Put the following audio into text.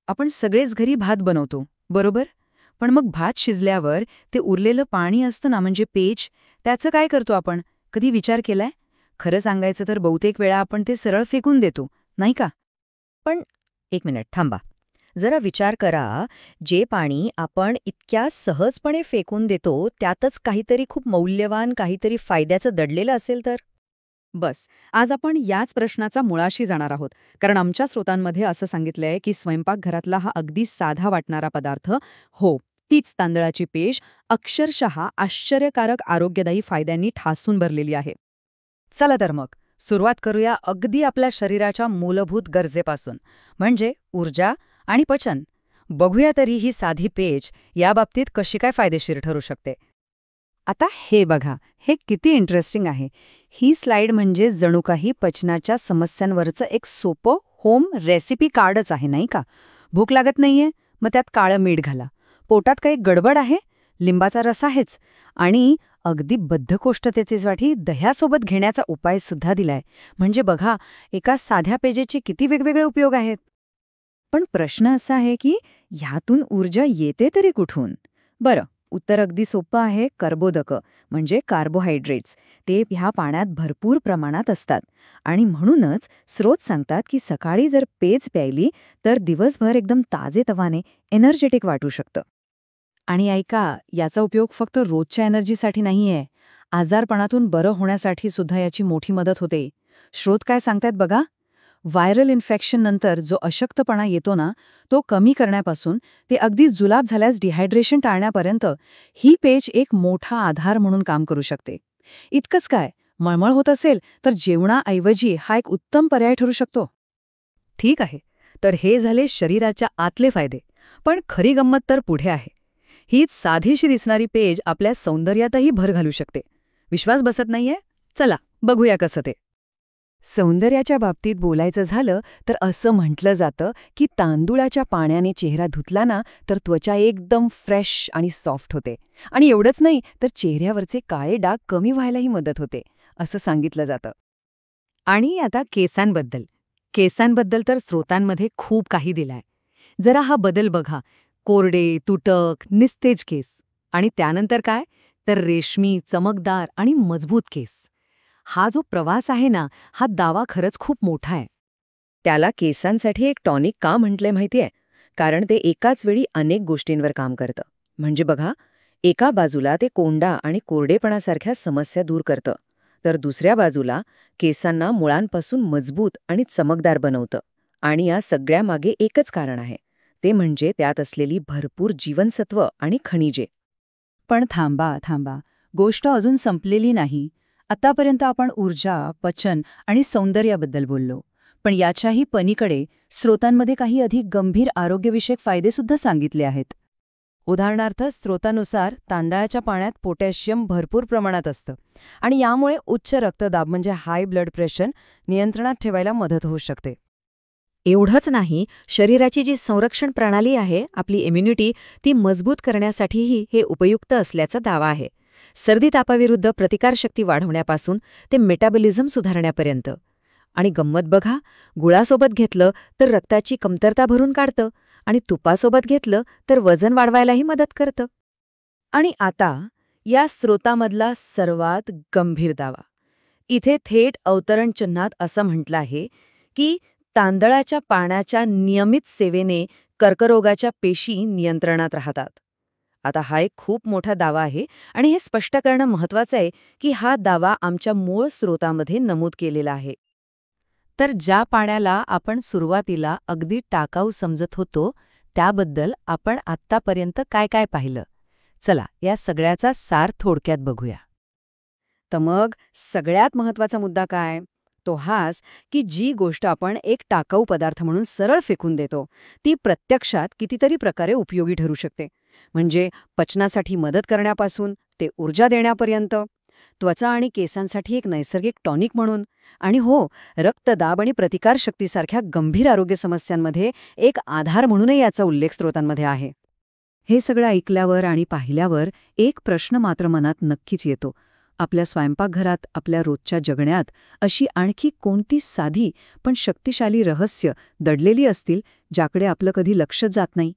आपण सगळेच घरी भात बनवतो, बरोबर? पण मग भात शिजल्यावर ते उरलेलं पाणी असतं ना, म्हणजे पेज, त्याचं काय करतो आपण? कधी विचार केलाय? खरं सांगायचं तर बहुतेक वेळा आपण ते सरळ फेकून देतो, नाही का? पण एक मिनिट थांबा. जरा विचार करा, जे पाणी आपण इतक्या सहजपणे फेकून देतो, त्यातच काहीतरी खूप मौल्यवान, काहीतरी फायद्याचं दडलेलं असेल तर? बस, आज आपण याच प्रश्नाचा मुळाशी जाणार आहोत. कारण आमच्या स्रोतांमध्ये असं सांगितलंय की स्वयंपाकघरातला हा अगदी साधा वाटणारा पदार्थ, हो, तीच तांदळाची पेज, अक्षरशः आश्चर्यकारक आरोग्यदायी फायद्यांनी ठासून भरलेली आहे. चला तर मग, सुरुवात करूया अगदी आपल्या शरीराच्या मूलभूत गरजेपासून, म्हणजे ऊर्जा आणि पचन. बघूया तरी ही साधी पेज याबाबतीत कशी काय फायदेशीर ठरू शकते. आता हे बघा, हे किती इंटरेस्टिंग आहे. ही स्लाईड म्हणजे जणू काही पचनाच्या समस्यांवरचं एक सोपं होम रेसिपी कार्डच आहे, नाही का? भूक लागत नाहीये, मग त्यात काळं मीठ घाला. पोटात काही गडबड आहे, लिंबाचा रस आहेच. आणि अगदी बद्धकोष्ठतेसाठी दह्यासोबत घेण्याचा उपाय सुद्धा दिलाय. म्हणजे बघा, एका साध्या पेजेचे किती वेगवेगळे उपयोग आहेत. पण प्रश्न असा आहे की ह्यातून ऊर्जा येते तरी कुठून? बरं, उत्तर अगदी सोपं आहे. कर्बोदकं म्हणजे कार्बोहायड्रेट्स. ते ह्या पाण्यात भरपूर प्रमाणात असतात. आणि म्हणूनच स्रोत सांगतात की सकाळी जर पेज प्यायली तर दिवसभर एकदम ताजेतवाने, एनर्जेटिक वाटू शकतं. आणि ऐका, याचा उपयोग फक्त रोजच्या एनर्जीसाठी नाहीये. आजारपणातून बरं होण्यासाठी सुद्धा याची मोठी मदत होते. स्रोत काय सांगतायत बघा. व्हायरल इन्फेक्शननंतर जो अशक्तपणा येतो ना, तो कमी करण्यापासून ते अगदी जुलाब झाल्यास डिहायड्रेशन टाळण्यापर्यंत ही पेज एक मोठा आधार म्हणून काम करू शकते. इतकंच काय, मळमळ होत असेल तर जेवणाऐवजी हा एक उत्तम पर्याय ठरू शकतो. ठीक आहे, तर हे झाले शरीराच्या आतले फायदे. पण खरी गंमत तर पुढे आहे. हीच साधीशी दिसणारी पेज आपल्या सौंदर्यातही भर घालू शकते. विश्वास बसत नाहीये? चला बघूया कसं ते. सौंदर्याच्या बाबतीत बोलायचं झालं तर असं म्हटलं जातं की तांदुळाच्या पाण्याने चेहरा धुतला ना तर त्वचा एकदम फ्रेश आणि सॉफ्ट होते. आणि एवढंच नाही तर चेहऱ्यावरचे काळे डाग कमी व्हायलाही मदत होते, असं सांगितलं जातं. आणि आता केसांबद्दल तर स्रोतांमध्ये खूप काही दिलाय. जरा हा बदल बघा. कोरडे, तुटक, निस्तेज केस. आणि त्यानंतर काय, तर रेशमी, चमकदार आणि मजबूत केस. हा जो प्रवास आहे ना, हा दावा खरंच खूप मोठा आहे. त्याला केसांसाठी एक टॉनिक का म्हटलंय माहितीये? कारण ते एकाच वेळी अनेक गोष्टींवर काम करतं. म्हणजे बघा, एका बाजूला ते कोंडा आणि कोरडेपणासारख्या समस्या दूर करतं, तर दुसऱ्या बाजूला केसांना मुळांपासून मजबूत आणि चमकदार बनवतं. आणि या सगळ्यामागे एकच कारण आहे, ते म्हणजे त्यात असलेली भरपूर जीवनसत्व आणि खनिजे. पण थांबा, गोष्ट अजून संपलेली नाही. आतापर्यंत आपण ऊर्जा, पचन आणि सौंदर्याबद्दल बोललो. पण याच्याही पलीकडे स्रोतांमध्ये काही अधिक गंभीर आरोग्यविषयक फायदेसुद्धा सांगितले आहेत. उदाहरणार्थ, स्रोतानुसार तांदळाच्या पाण्यात पोटॅशियम भरपूर प्रमाणात असतं आणि यामुळे उच्च रक्तदाब म्हणजे हाय ब्लड प्रेशर नियंत्रणात ठेवायला मदत होऊ शकते. एवढंच नाही, शरीराची जी संरक्षण प्रणाली आहे, आपली इम्युनिटी, ती मजबूत करण्यासाठीही हे उपयुक्त असल्याचा दावा आहे. सर्दी तापाविरुद्ध प्रतिकारशक्ती वाढवण्यापासून ते मेटाबॉलिझम सुधारण्यापर्यंत. आणि गंमत बघा, गुळासोबत घेतलं तर रक्ताची कमतरता भरून काढतं आणि तुपासोबत घेतलं तर वजन वाढवायलाही मदत करतं. आणि आता या स्रोतामधला सर्वात गंभीर दावा. इथे थेट अवतरण चिन्हात असं म्हटलं आहे की तांदळाच्या पाण्याच्या नियमित सेवेने कर्करोगाच्या पेशी नियंत्रणात राहतात. आता हा एक खूप मोठा दावा आहे आणि हे स्पष्ट करणं महत्त्वाचं आहे की हा दावा आमच्या मूळ स्रोतामध्ये नमूद केलेला आहे. तर ज्या पाण्याला आपण सुरुवातीला अगदी टाकाऊ समजत होतो, त्याबद्दल आपण आत्तापर्यंत काय काय पाहिलं? चला, या सगळ्याचा सार थोडक्यात बघूया. तर मग सगळ्यात महत्त्वाचा मुद्दा काय? तो हाच की जी गोष्ट आपण एक टाकाऊ पदार्थ म्हणून सरळ फेकून देतो, ती प्रत्यक्षात कितीतरी प्रकारे उपयोगी ठरू शकते. म्हणजे पचनासाठी मदत करण्यापासून ते ऊर्जा देण्यापर्यंत, त्वचा आणि केसांसाठी एक नैसर्गिक टॉनिक म्हणून, आणि हो, रक्तदाब आणि प्रतिकारशक्तीसारख्या गंभीर आरोग्य समस्यांमध्ये एक आधार म्हणूनही याचा उल्लेख स्रोतांमध्ये आहे. हे सगळं ऐकल्यावर आणि पाहिल्यावर एक प्रश्न मात्र मनात नक्कीच येतो. आपल्या स्वयंपाकघरात, आपल्या रोजच्या जगण्यात अशी आणखी कोणती साधी पण शक्तिशाली रहस्य दडलेली असतील, ज्याकडे आपलं कधी लक्ष जात नाही?